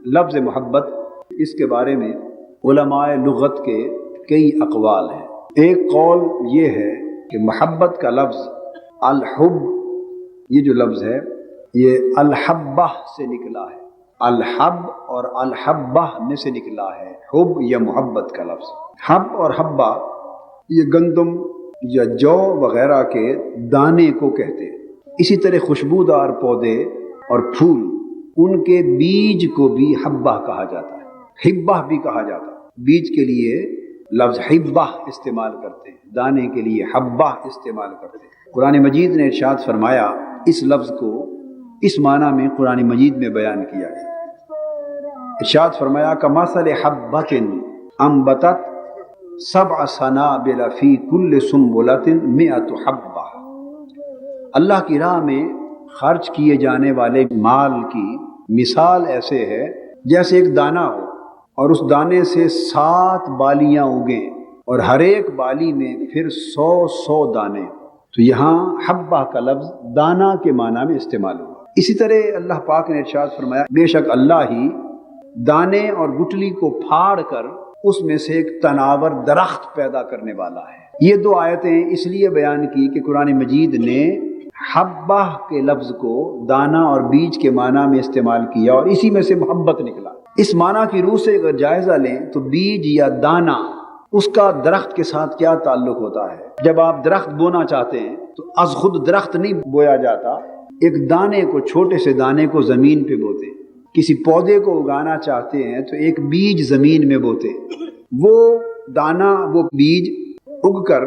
لفظ محبت، اس کے بارے میں علماء لغت کے کئی اقوال ہیں۔ ایک قول یہ ہے کہ محبت کا لفظ الحب، یہ جو لفظ ہے یہ الحبہ سے نکلا ہے، الحب اور الحبہ میں سے نکلا ہے حب یا محبت کا لفظ۔ حب اور حبہ یہ گندم یا جو وغیرہ کے دانے کو کہتے ہیں۔ اسی طرح خوشبودار پودے اور پھول، ان کے بیج کو بھی حبہ کہا جاتا ہے، حبہ بھی کہا جاتا ہے۔ بیج کے لیے لفظ حبہ استعمال کرتے ہیں، دانے کے لیے حبہ استعمال کرتے ہیں۔ قرآن مجید نے ارشاد فرمایا، اس لفظ کو اس معنی میں قرآن مجید میں بیان کیا ہے۔ ارشاد فرمایا کمثل حبۃ انبتت سبع سنابل فی کل سنبلۃ مئۃ حبہ۔ اللہ کی راہ میں خرچ کیے جانے والے مال کی مثال ایسے ہے جیسے ایک دانہ ہو اور اس دانے سے 7 بالیاں اگیں اور ہر ایک بالی میں پھر 100 دانے۔ تو یہاں حبہ کا لفظ دانہ کے معنی میں استعمال ہوا۔ اسی طرح اللہ پاک نے ارشاد فرمایا بے شک اللہ ہی دانے اور گٹلی کو پھاڑ کر اس میں سے ایک تناور درخت پیدا کرنے والا ہے۔ یہ 2 آیتیں اس لیے بیان کی کہ قرآن مجید نے حبہ کے لفظ کو دانہ اور بیج کے معنی میں استعمال کیا اور اسی میں سے محبت نکلا۔ اس معنی کی روح سے اگر جائزہ لیں تو بیج یا دانہ، اس کا درخت کے ساتھ کیا تعلق ہوتا ہے؟ جب آپ درخت بونا چاہتے ہیں تو از خود درخت نہیں بویا جاتا، ایک دانے کو، چھوٹے سے دانے کو زمین پہ بوتے ہیں۔ کسی پودے کو اگانا چاہتے ہیں تو ایک بیج زمین میں بوتے ہیں، وہ دانہ، وہ بیج اگ کر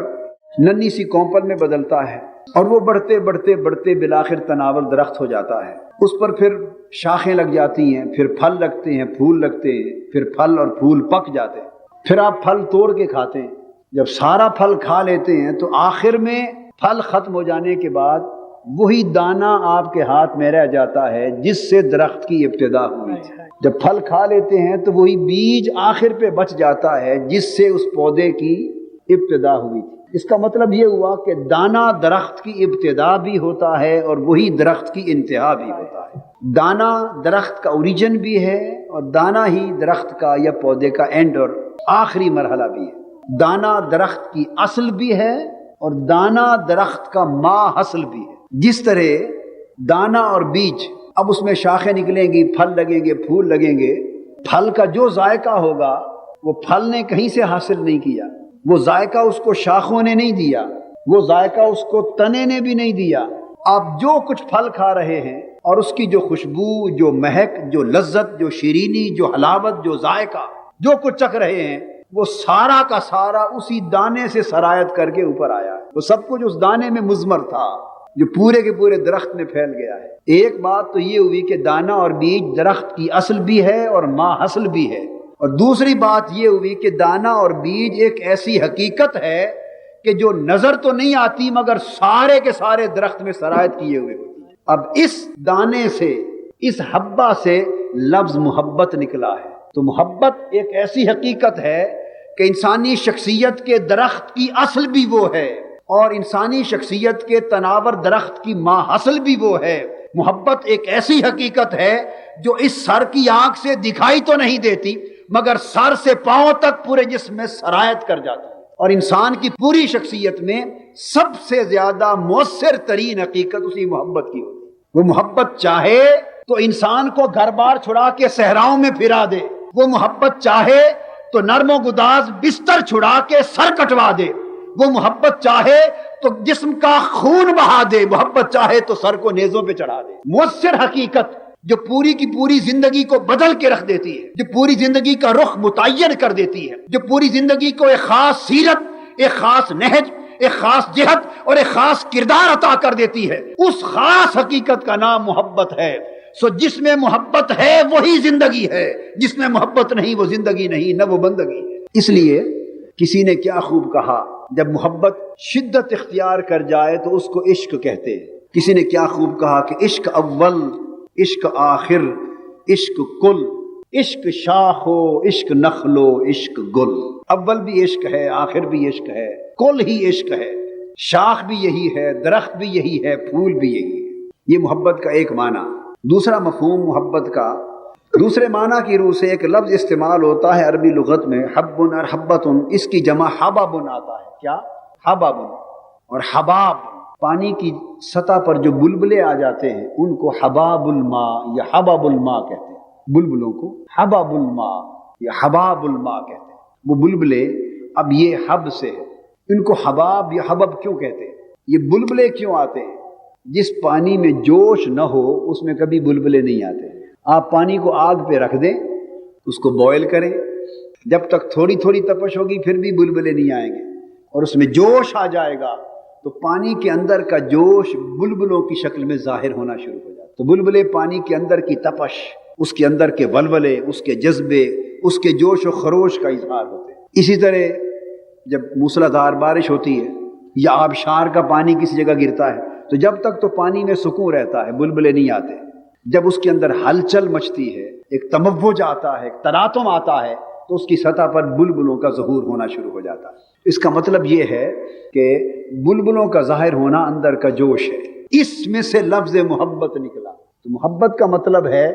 ننھی سی کونپل میں بدلتا ہے اور وہ بڑھتے بڑھتے بڑھتے بالآخر تناول درخت ہو جاتا ہے۔ اس پر پھر شاخیں لگ جاتی ہیں، پھر پھل لگتے ہیں، پھول لگتے ہیں، پھر پھل اور پھول پک جاتے ہیں، پھر آپ پھل توڑ کے کھاتے ہیں۔ جب سارا پھل کھا لیتے ہیں تو آخر میں پھل ختم ہو جانے کے بعد وہی دانہ آپ کے ہاتھ میں رہ جاتا ہے جس سے درخت کی ابتدا ہوئی تھی۔ جب پھل کھا لیتے ہیں تو وہی بیج آخر پہ بچ جاتا ہے جس سے اس پودے کی ابتدا ہوئی تھی۔ اس کا مطلب یہ ہوا کہ دانہ درخت کی ابتدا بھی ہوتا ہے اور وہی درخت کی انتہا بھی ہوتا ہے۔ دانہ درخت کا اوریجن بھی ہے اور دانہ ہی درخت کا یا پودے کا اینڈ اور آخری مرحلہ بھی ہے۔ دانہ درخت کی اصل بھی ہے اور دانہ درخت کا ماں حاصل بھی ہے۔ جس طرح دانہ اور بیج، اب اس میں شاخیں نکلیں گی، پھل لگیں گے، پھول لگیں گے، پھل کا جو ذائقہ ہوگا وہ پھل نے کہیں سے حاصل نہیں کیا، وہ ذائقہ اس کو شاخوں نے نہیں دیا، وہ ذائقہ اس کو تنے نے بھی نہیں دیا۔ آپ جو کچھ پھل کھا رہے ہیں اور اس کی جو خوشبو، جو مہک، جو لذت، جو شیرینی، جو حلاوت، جو ذائقہ، جو کچھ چکھ رہے ہیں، وہ سارا کا سارا اسی دانے سے سرایت کر کے اوپر آیا ہے۔ وہ سب کچھ اس دانے میں مضمر تھا جو پورے کے پورے درخت میں پھیل گیا ہے۔ ایک بات تو یہ ہوئی کہ دانہ اور بیج درخت کی اصل بھی ہے اور ماں حاصل بھی ہے، اور دوسری بات یہ ہوئی کہ دانہ اور بیج ایک ایسی حقیقت ہے کہ جو نظر تو نہیں آتی مگر سارے کے سارے درخت میں سرایت کیے ہوئے ہوتی ہے۔ اب اس دانے سے، اس حبہ سے لفظ محبت نکلا ہے۔ تو محبت ایک ایسی حقیقت ہے کہ انسانی شخصیت کے درخت کی اصل بھی وہ ہے اور انسانی شخصیت کے تناور درخت کی ماں حاصل بھی وہ ہے۔ محبت ایک ایسی حقیقت ہے جو اس سر کی آنکھ سے دکھائی تو نہیں دیتی مگر سر سے پاؤں تک پورے جسم میں سرایت کر جاتی ہے، اور انسان کی پوری شخصیت میں سب سے زیادہ مؤثر ترین حقیقت اسی محبت کی ہوتی ہے۔ وہ محبت چاہے تو انسان کو گھر بار چھڑا کے صحراؤں میں پھرا دے، وہ محبت چاہے تو نرم و گداز بستر چھڑا کے سر کٹوا دے، وہ محبت چاہے تو جسم کا خون بہا دے، محبت چاہے تو سر کو نیزوں پہ چڑھا دے۔ مؤثر حقیقت جو پوری کی پوری زندگی کو بدل کے رکھ دیتی ہے، جو پوری زندگی کا رخ متعین کر دیتی ہے، جو پوری زندگی کو ایک خاص سیرت، ایک خاص نہج، ایک خاص جہت اور ایک خاص کردار عطا کر دیتی ہے، اس خاص حقیقت کا نام محبت ہے۔ سو جس میں محبت ہے وہی زندگی ہے، جس میں محبت نہیں وہ زندگی نہیں، نہ وہ بندگی ہے۔ اس لیے کسی نے کیا خوب کہا، جب محبت شدت اختیار کر جائے تو اس کو عشق کہتے ہیں۔ کسی نے کیا خوب کہا کہ عشق اول، عشق آخر، عشق کل، عشق شاخ ہو، عشق نخل ہو، عشق گل۔ اول بھی عشق ہے، آخر بھی عشق ہے، کل ہی عشق ہے، شاخ بھی یہی ہے، درخت بھی یہی ہے، پھول بھی یہی ہے۔ یہ محبت کا ایک معنی۔ دوسرا مفہوم محبت کا दूसरे माना की रूह से एक लफ्ज़ इस्तेमाल होता है अरबी लुगत में हब्बुन और हब्बतुन, इसकी जमा हबाबुन आता है। क्या? हबाबुन। और हबाब, पानी की सतह पर जो बुलबुले आ जाते हैं उनको हबाबुल मा या हबाबुल मा कहते हैं। बुलबुलों को हबाबुल मा या हबाबुल मा कहते हैं। वो बुलबुले, अब ये हब से है, इनको हबाब या हबब क्यों कहते हैं? ये बुलबुले क्यों आते हैं? जिस पानी में जोश न हो उसमें कभी बुलबुले नहीं आते। आप पानी को आग पे रख दें, उसको बॉयल करें, जब तक थोड़ी थोड़ी तपश होगी फिर भी बुलबुले नहीं आएंगे, और उसमें जोश आ जाएगा तो पानी के अंदर का जोश बुलबुलों की शक्ल में जाहिर होना शुरू हो जाता है। तो बुलबुले पानी के अंदर की तपश, उसके अंदर के वलवले, उसके जज्बे, उसके जोश और खरोश का इजहार होते हैं। इसी तरह जब मूसलाधार बारिश होती है या आबशार का पानी किसी जगह गिरता है तो जब तक तो पानी में सुकून रहता है, बुलबुले नहीं आते। जब उसके अंदर हलचल मचती है, एक तमव्वुज आता है, एक तनातुम आता है, तो उसकी सतह पर बुलबुलों का ज़हूर होना शुरू हो जाता है। इसका मतलब ये है कि बुलबुलों का ज़ाहिर होना अंदर का जोश है। इसमें से लफ्ज़ मोहब्बत निकला। तो मोहब्बत का मतलब है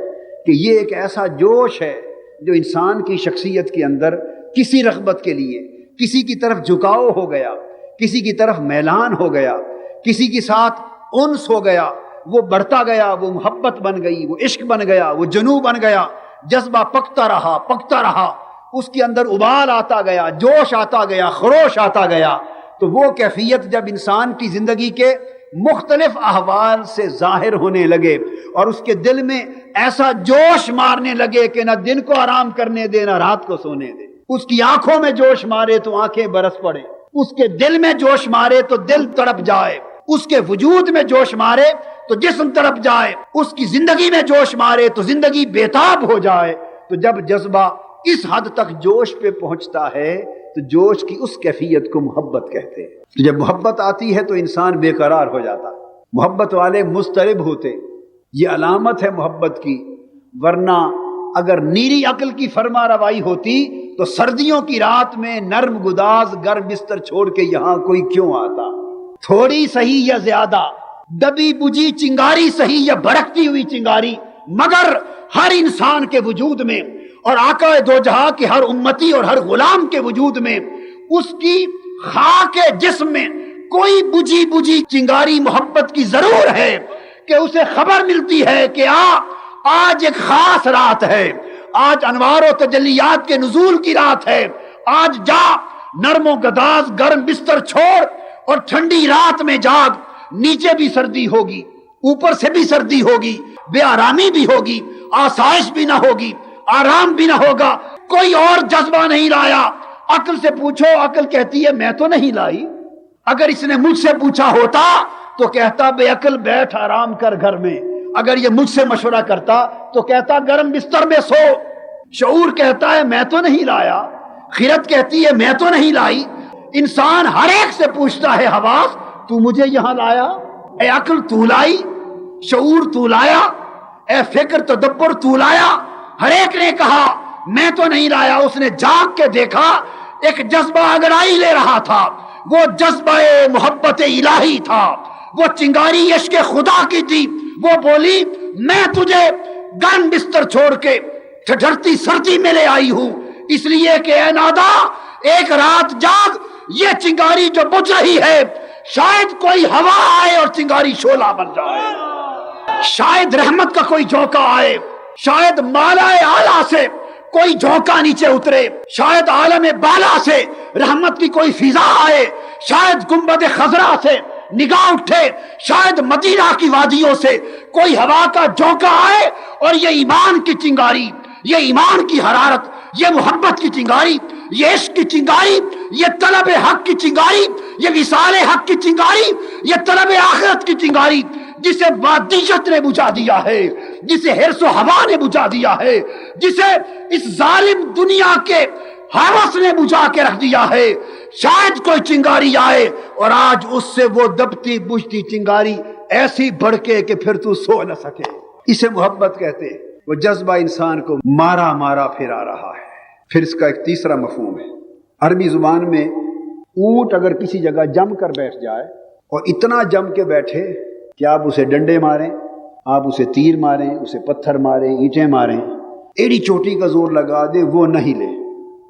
कि ये एक ऐसा जोश है जो इंसान की शख्सियत के अंदर किसी रग़बत के लिए, किसी की तरफ झुकाव हो गया, किसी की तरफ मैलान हो गया, किसी के साथ उन्स हो गया, वो बढ़ता गया, वो मोहब्बत बन गई, वो इश्क बन गया, वो जनू बन गया, जज्बा पकता रहा, उसके अंदर उबाल आता गया, जोश आता गया, खरोश आता गया। तो वो कैफियत जब इंसान की ज़िंदगी के मुख्तलिफ अहवाल से ज़ाहिर होने लगे और उसके दिल में ऐसा जोश मारने लगे कि न दिन को आराम करने दे न रात को सोने दे, उसकी आंखों में जोश मारे तो आंखें बरस पड़े, उसके दिल में जोश मारे तो दिल तड़प जाए, उसके वजूद में जोश मारे तो जिस्म तड़प जाए, उसकी जिंदगी में जोश मारे तो जिंदगी बेताब हो जाए। तो जब जज्बा इस हद तक जोश पे पहुंचता है तो जोश की उस कैफियत को मोहब्बत कहते हैं। तो जब मोहब्बत आती है तो इंसान बेकरार हो जाता है, मोहब्बत वाले मुस्तरिब होते, ये अलामत है मोहब्बत की। वरना अगर नीरी अक्ल की फरमा रवाई होती तो सर्दियों की रात में नर्म गुदाज गर्म बिस्तर छोड़ के यहाँ कोई क्यों आता? थोड़ी सही या ज्यादा, दबी बुझी चिंगारी सही या भड़कती हुई चिंगारी, मगर हर इंसान के वजूद में और आका दो जहां के हर उम्मती और हर गुलाम के वजूद में उसकी खाके जिस्म में कोई बुझी बुझी चिंगारी मोहब्बत की जरूर है कि उसे खबर मिलती है कि आज एक खास रात है, आज अनवार और तजल्लियात के नुज़ूल की रात है, आज जा नरमो गदाज गर्म बिस्तर छोड़ और ठंडी रात में जाग। नीचे भी सर्दी होगी, ऊपर से भी सर्दी होगी, बेआरामी भी होगी, आसाइश भी ना होगी, आराम भी ना होगा, कोई और जज्बा नहीं लाया। अक्ल से पूछो, अक्ल कहती है मैं तो नहीं लाई। अगर इसने मुझसे पूछा होता तो कहता बेअक्ल बैठ आराम कर घर में। अगर ये मुझसे मशवरा करता तो कहता गर्म बिस्तर में सो। शऊर कहता है मैं तो नहीं लाया, खिरत कहती है मैं तो नहीं लाई। इंसान हर एक से पूछता है हवास तू मुझे यहां लाया? ए अक्ल तू लाई, शऊर तू लाया, ए फिक्र तदब्बर तू लाया? हर एक ने कहा मैं तो नहीं लाया। उसने जाग के देखा एक जज्बा अंगड़ाई ले रहा था, वो जज्बा मोहब्बत इलाही था, वो चिंगारी इश्क़ खुदा की थी। वो बोली मैं तुझे गर्म बिस्तर छोड़ के ठठरती सर्दी में ले आई हूं, इसलिए कि ए नादा एक रात जाग, ये चिंगारी जो बुझ रही है शायद कोई हवा आए और चिंगारी शोला बन जाए, शायद रहमत का कोई झोंका आए, शायद मालाए आला से कोई झोंका नीचे उतरे, शायद आलम बाला से रहमत की कोई फिजा आए, शायद गुंबद खजरा से निगाह उठे, शायद मदीना की वादियों से कोई हवा का झोंका आए और ये ईमान की चिंगारी, ये ईमान की हरारत, ये मोहब्बत की चिंगारी, ये इश्क की चिंगारी, ये तलब हक की चिंगारी, ये विसाल हक की चिंगारी, ये तलब आखिरत की चिंगारी, जिसे वादियत ने बुझा दिया है, जिसे हिर्सो हवा ने बुझा दिया है, जिसे इस जालिम दुनिया के हवस ने बुझा के रख दिया है। शायद कोई चिंगारी आए और आज उससे वो दबती बुझती चिंगारी ऐसी भड़के कि फिर तू सो न सके। इसे मोहब्बत कहते हैं। वो जज्बा इंसान को मारा मारा फिरा रहा है। फिर इसका एक तीसरा मफहूम है। अरबी जुबान में ऊंट अगर किसी जगह जम कर बैठ जाए और इतना जम के बैठे कि आप उसे डंडे मारें, आप उसे तीर मारें, उसे पत्थर मारें, ईंटें मारें, एड़ी चोटी का जोर लगा दे वो न हिले,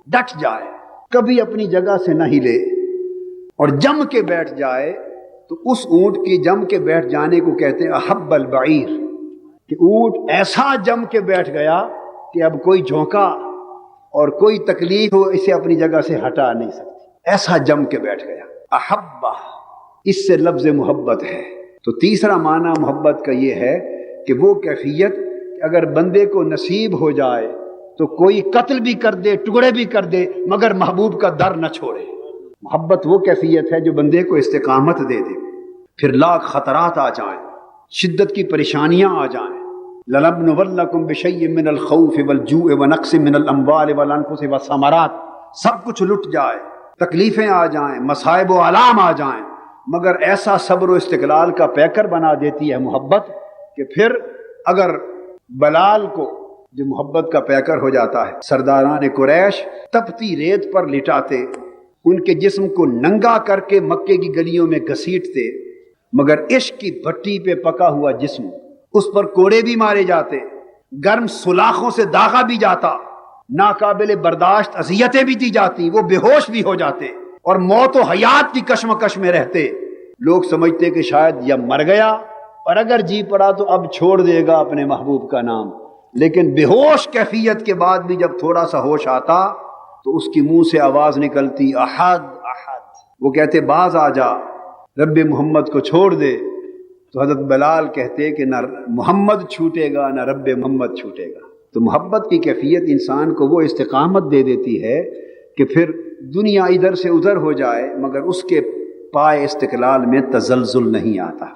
डट जाए, कभी अपनी जगह से न हिले और जम के बैठ जाए, तो उस ऊंट की जम के बैठ जाने को कहते हैं अहब्बल बईर, कि ऊंट ऐसा जम के बैठ गया कि अब कोई झोंका और कोई तकलीफ हो इसे अपनी जगह से हटा नहीं सकती, ऐसा जम के बैठ गया। अहब्बा इससे लफ्ज़ मोहब्बत है। तो तीसरा माना मोहब्बत का ये है कि वो कैफियत अगर बंदे को नसीब हो जाए तो कोई कत्ल भी कर दे, टुकड़े भी कर दे, मगर महबूब का दर न छोड़े। मोहब्बत वो कैफियत है जो बंदे को इस्तिकामत दे दे। फिर लाख खतरात आ जाएं, शिद्दत की परेशानियां आ जाएं, लनब्लुवन्नकुम बिशैय्इन मिनल खौफ वल जूअ व नक्सिम मिनल अम्वाल वल अनफुस व समरात, सब कुछ लुट जाए, तकलीफें आ जाएं, मसाइब व आलाम आ जाएं, मगर ऐसा सब्र व इस्तिक़लाल का पैकर बना देती है मोहब्बत कि फिर अगर बलाल को जो मोहब्बत का पैकर हो जाता है, सरदारान कुरैश तपती रेत पर लिटाते, उनके जिस्म को नंगा करके मक्के की गलियों में घसीटते, मगर इश्क की भट्टी पे पका हुआ जिस्म, उस पर कोड़े भी मारे जाते, गर्म सुलाखों से दागा भी जाता, नाकाबिल बर्दाश्त अज़ियतें भी दी जाती, वो बेहोश भी हो जाते और मौत व हयात की कश्मकश में रहते। लोग समझते कि शायद या मर गया और अगर जी पड़ा तो अब छोड़ देगा अपने महबूब का नाम, लेकिन बेहोश कैफियत के बाद भी जब थोड़ा सा होश आता तो उसकी मुंह से आवाज निकलती अहद अहद। वो कहते बाज आ जा, रब्बे मोहम्मद को छोड़ दे। तो हजरत बिलाल कहते कि न मोहम्मद छूटेगा न रब्बे मोहम्मद छूटेगा। तो मोहब्बत की कैफियत इंसान को वो इस्तिकामत दे देती है कि फिर दुनिया इधर से उधर हो जाए मगर उसके पाए इस्तिक़लाल में तज़ल्ज़ुल नहीं आता।